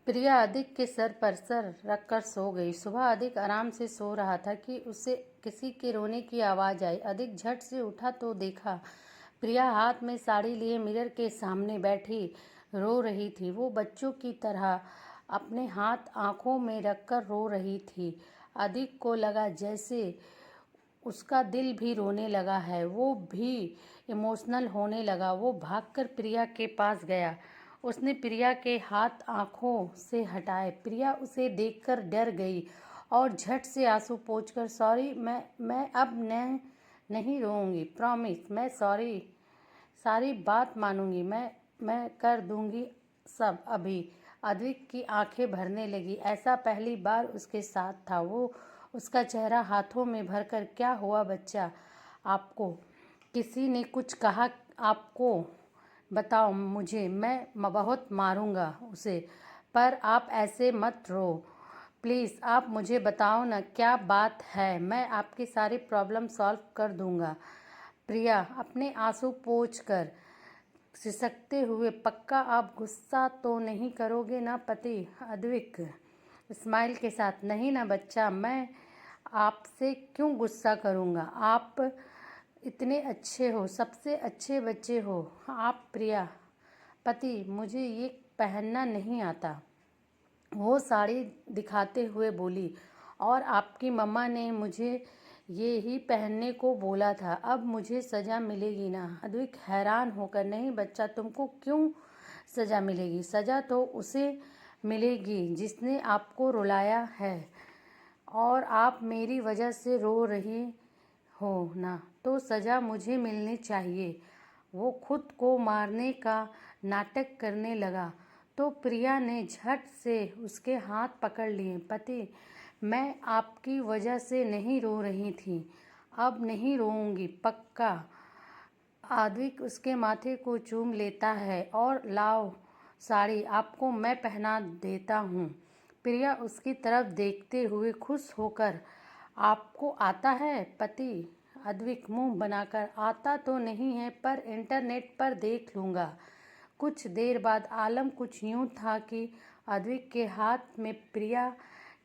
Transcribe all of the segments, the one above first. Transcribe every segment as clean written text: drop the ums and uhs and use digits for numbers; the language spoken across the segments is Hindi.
प्रिया अधिक के सर पर सर रखकर सो गई। सुबह अधिक आराम से सो रहा था कि उसे किसी के रोने की आवाज़ आई। अधिक झट से उठा तो देखा प्रिया हाथ में साड़ी लिए मिरर के सामने बैठी रो रही थी। वो बच्चों की तरह अपने हाथ आंखों में रखकर रो रही थी। अधिक को लगा जैसे उसका दिल भी रोने लगा है, वो भी इमोशनल होने लगा। वो भागकर प्रिया के पास गया। उसने प्रिया के हाथ आंखों से हटाए। प्रिया उसे देखकर डर गई और झट से आंसू पोंछकर सॉरी, मैं अब नहीं रोऊंगी, प्रॉमिस, मैं सॉरी, सारी बात मानूंगी, मैं कर दूंगी सब अभी। अद्विक की आंखें भरने लगी। ऐसा पहली बार उसके साथ था। वो उसका चेहरा हाथों में भरकर, क्या हुआ बच्चा, आपको किसी ने कुछ कहा? आपको बताओ मुझे, मैं बहुत मारूंगा उसे, पर आप ऐसे मत रो प्लीज़। आप मुझे बताओ ना क्या बात है, मैं आपकी सारी प्रॉब्लम सॉल्व कर दूंगा। प्रिया अपने आंसू पोंछ कर सिसकते हुए, पक्का आप गुस्सा तो नहीं करोगे ना पति? अद्विक स्माइल के साथ, नहीं ना बच्चा, मैं आपसे क्यों गुस्सा करूँगा, आप इतने अच्छे हो, सबसे अच्छे बच्चे हो आप। प्रिया पति, मुझे ये पहनना नहीं आता, वो साड़ी दिखाते हुए बोली, और आपकी मम्मा ने मुझे ये ही पहनने को बोला था, अब मुझे सज़ा मिलेगी ना? अद्विक हैरान होकर, नहीं बच्चा, तुमको क्यों सज़ा मिलेगी? सज़ा तो उसे मिलेगी जिसने आपको रुलाया है, और आप मेरी वजह से रो रही हो ना, तो सज़ा मुझे मिलनी चाहिए। वो खुद को मारने का नाटक करने लगा तो प्रिया ने झट से उसके हाथ पकड़ लिए। पति, मैं आपकी वजह से नहीं रो रही थी, अब नहीं रोऊंगी, पक्का। आद्विक उसके माथे को चूम लेता है, और लाओ साड़ी, आपको मैं पहना देता हूँ। प्रिया उसकी तरफ देखते हुए खुश होकर, आपको आता है पति? अद्विक मुंह बनाकर, आता तो नहीं है, पर इंटरनेट पर देख लूँगा। कुछ देर बाद आलम कुछ यूँ था कि अद्विक के हाथ में प्रिया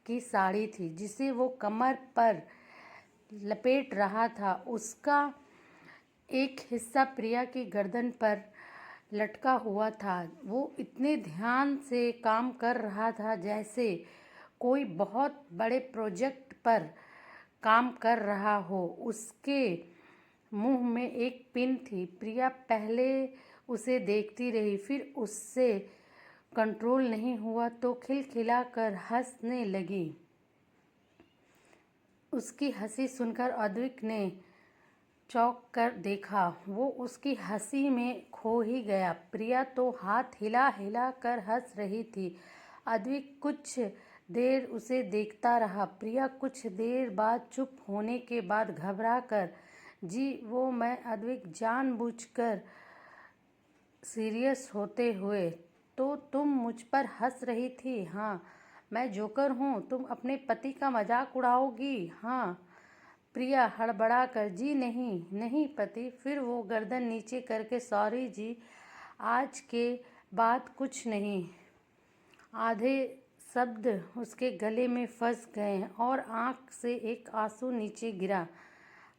की साड़ी थी जिसे वो कमर पर लपेट रहा था। उसका एक हिस्सा प्रिया की गर्दन पर लटका हुआ था। वो इतने ध्यान से काम कर रहा था जैसे कोई बहुत बड़े प्रोजेक्ट पर काम कर रहा हो। उसके मुंह में एक पिन थी। प्रिया पहले उसे देखती रही, फिर उससे कंट्रोल नहीं हुआ तो खिलखिलाकर हंसने लगी। उसकी हंसी सुनकर अद्विक ने चौंक कर देखा। वो उसकी हंसी में खो ही गया। प्रिया तो हाथ हिला हिला कर हंस रही थी। अद्विक कुछ देर उसे देखता रहा। प्रिया कुछ देर बाद चुप होने के बाद घबरा कर, जी वो मैं। अद्विक जानबूझकर सीरियस होते हुए, तो तुम मुझ पर हंस रही थी? हाँ, मैं जोकर हूँ, तुम अपने पति का मजाक उड़ाओगी? हाँ। प्रिया हड़बड़ाकर, जी नहीं नहीं पति। फिर वो गर्दन नीचे करके, सॉरी जी, आज के बाद कुछ नहीं। आधे शब्द उसके गले में फंस गए और आंख से एक आंसू नीचे गिरा।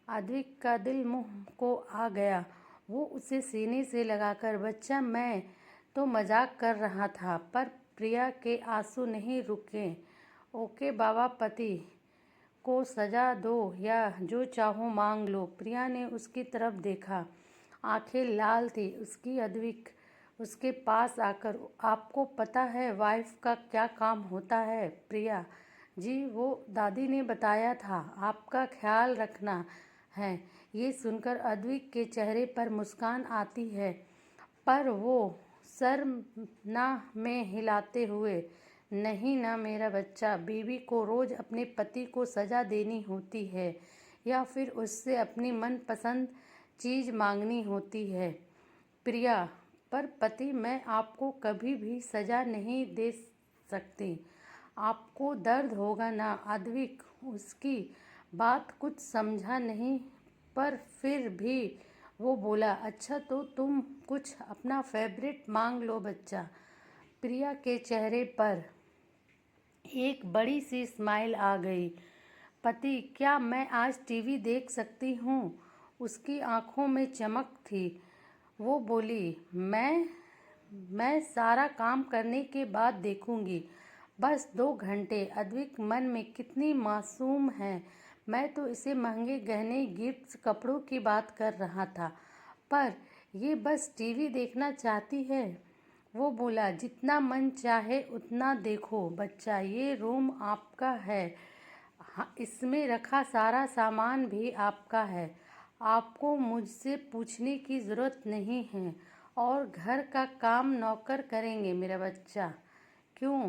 अद्विक का दिल मुंह को आ गया। वो उसे सीने से लगाकर, बच्चा मैं तो मजाक कर रहा था। पर प्रिया के आंसू नहीं रुके। ओके बाबा, पति को सजा दो या जो चाहो मांग लो। प्रिया ने उसकी तरफ देखा, आंखें लाल थी उसकी। अद्विक उसके पास आकर, आपको पता है वाइफ का क्या काम होता है? प्रिया, जी वो दादी ने बताया था, आपका ख्याल रखना है। ये सुनकर अद्विक के चेहरे पर मुस्कान आती है, पर वो सर ना में हिलाते हुए, नहीं ना मेरा बच्चा, बीवी को रोज़ अपने पति को सज़ा देनी होती है या फिर उससे अपनी मनपसंद चीज़ मांगनी होती है। प्रिया, पर पति, मैं आपको कभी भी सज़ा नहीं दे सकती, आपको दर्द होगा ना? अद्विक उसकी बात कुछ समझा नहीं, पर फिर भी वो बोला, अच्छा तो तुम कुछ अपना फेवरेट मांग लो बच्चा। प्रिया के चेहरे पर एक बड़ी सी स्माइल आ गई। पति, क्या मैं आज टीवी देख सकती हूँ? उसकी आंखों में चमक थी। वो बोली, मैं सारा काम करने के बाद देखूंगी, बस 2 घंटे। अद्विक मन में कितनी मासूम है। मैं तो इसे महंगे गहने, गिफ्ट्स, कपड़ों की बात कर रहा था, पर ये बस टीवी देखना चाहती है। वो बोला, जितना मन चाहे उतना देखो बच्चा, ये रूम आपका है। हाँ, इसमें रखा सारा सामान भी आपका है। आपको मुझसे पूछने की ज़रूरत नहीं है। और घर का काम नौकर करेंगे मेरा बच्चा। क्यों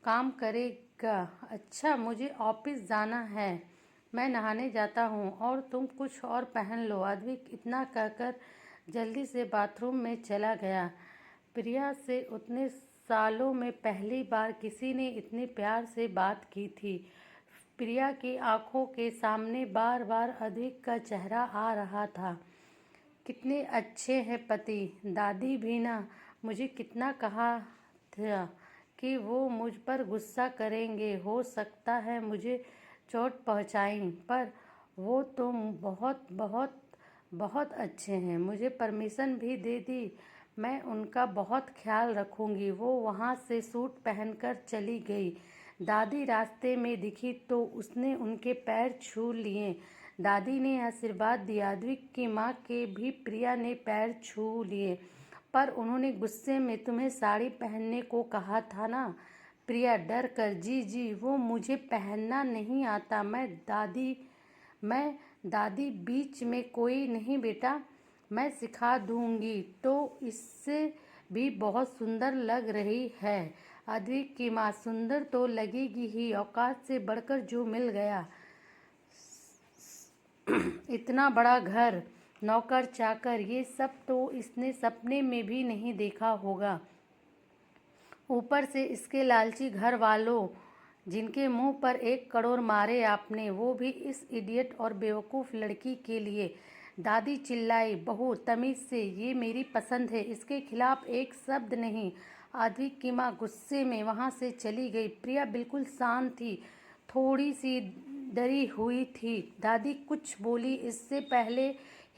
काम करेगा? अच्छा, मुझे ऑफिस जाना है, मैं नहाने जाता हूँ और तुम कुछ और पहन लो। अद्विक इतना कहकर जल्दी से बाथरूम में चला गया। प्रिया से उतने सालों में पहली बार किसी ने इतने प्यार से बात की थी। प्रिया की आंखों के सामने बार बार अद्विक का चेहरा आ रहा था। कितने अच्छे हैं पति। दादी भी ना मुझे कितना कहा था कि वो मुझ पर गुस्सा करेंगे, हो सकता है मुझे चोट पहुंचाएं, पर वो तो बहुत बहुत बहुत अच्छे हैं। मुझे परमिशन भी दे दी, मैं उनका बहुत ख्याल रखूंगी। वो वहाँ से सूट पहनकर चली गई। दादी रास्ते में दिखी तो उसने उनके पैर छू लिए। दादी ने आशीर्वाद दिया। अद्विक की माँ के भी प्रिया ने पैर छू लिए, पर उन्होंने गुस्से में, तुम्हें साड़ी पहनने को कहा था ना? प्रिया डर कर, जी जी, वो मुझे पहनना नहीं आता। मैं दादी बीच में कोई नहीं बेटा, मैं सिखा दूंगी। तो इससे भी बहुत सुंदर लग रही है। अद्विक की माँ, सुंदर तो लगेगी ही, औकात से बढ़कर जो मिल गया। इतना बड़ा घर, नौकर चाकर, ये सब तो इसने सपने में भी नहीं देखा होगा। ऊपर से इसके लालची घर वालों, जिनके मुंह पर 1 करोड़ मारे आपने, वो भी इस इडियट और बेवकूफ़ लड़की के लिए। दादी चिल्लाई, बहू तमीज़ से, ये मेरी पसंद है, इसके खिलाफ एक शब्द नहीं। अद्विक की माँ गुस्से में वहाँ से चली गई। प्रिया बिल्कुल शांत थी, थोड़ी सी डरी हुई थी। दादी कुछ बोली इससे पहले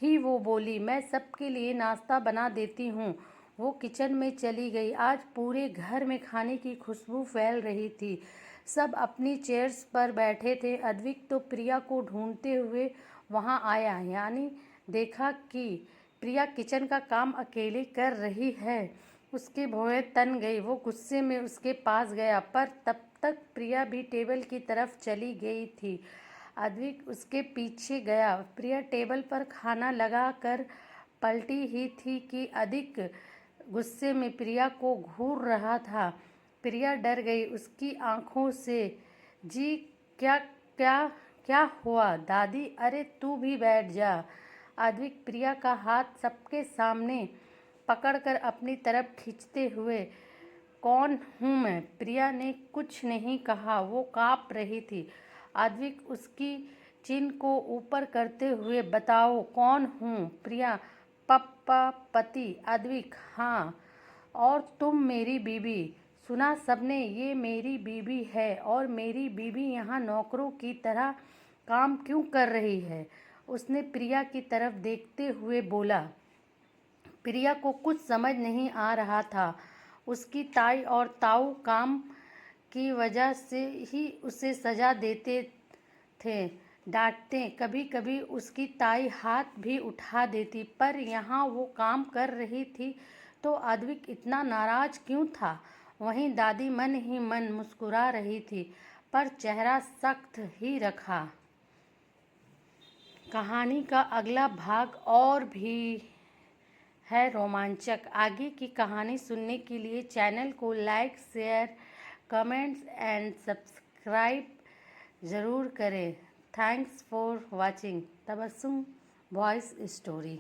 ही वो बोली, मैं सबके लिए नाश्ता बना देती हूँ। वो किचन में चली गई। आज पूरे घर में खाने की खुशबू फैल रही थी। सब अपनी चेयर्स पर बैठे थे। अद्विक तो प्रिया को ढूंढते हुए वहाँ आया, यानी देखा कि प्रिया किचन का काम अकेले कर रही है। उसकी भौहें तन गई। वो गुस्से में उसके पास गया, पर तब तक प्रिया भी टेबल की तरफ चली गई थी। अद्विक उसके पीछे गया। प्रिया टेबल पर खाना लगा कर पलटी ही थी कि अद्विक गुस्से में प्रिया को घूर रहा था। प्रिया डर गई उसकी आंखों से। जी, क्या क्या क्या हुआ दादी? अरे तू भी बैठ जा। अद्विक प्रिया का हाथ सबके सामने पकड़कर अपनी तरफ खींचते हुए, कौन हूँ मैं? प्रिया ने कुछ नहीं कहा, वो काँप रही थी। अद्विक उसकी चिन को ऊपर करते हुए, बताओ कौन हूँ? प्रिया, पप्पा, पति। अद्विक, हाँ, और तुम मेरी बीवी। सुना सबने, ये मेरी बीवी है, और मेरी बीवी यहाँ नौकरों की तरह काम क्यों कर रही है? उसने प्रिया की तरफ देखते हुए बोला। प्रिया को कुछ समझ नहीं आ रहा था। उसकी ताई और ताऊ काम की वजह से ही उसे सजा देते थे, डांटते। कभी कभी उसकी ताई हाथ भी उठा देती, पर यहाँ वो काम कर रही थी तो अद्विक इतना नाराज क्यों था? वहीं दादी मन ही मन मुस्कुरा रही थी, पर चेहरा सख्त ही रखा। कहानी का अगला भाग और भी है रोमांचक। आगे की कहानी सुनने के लिए चैनल को like, share, comments and subscribe ज़रूर करें। Thanks for watching Tabassum voice story.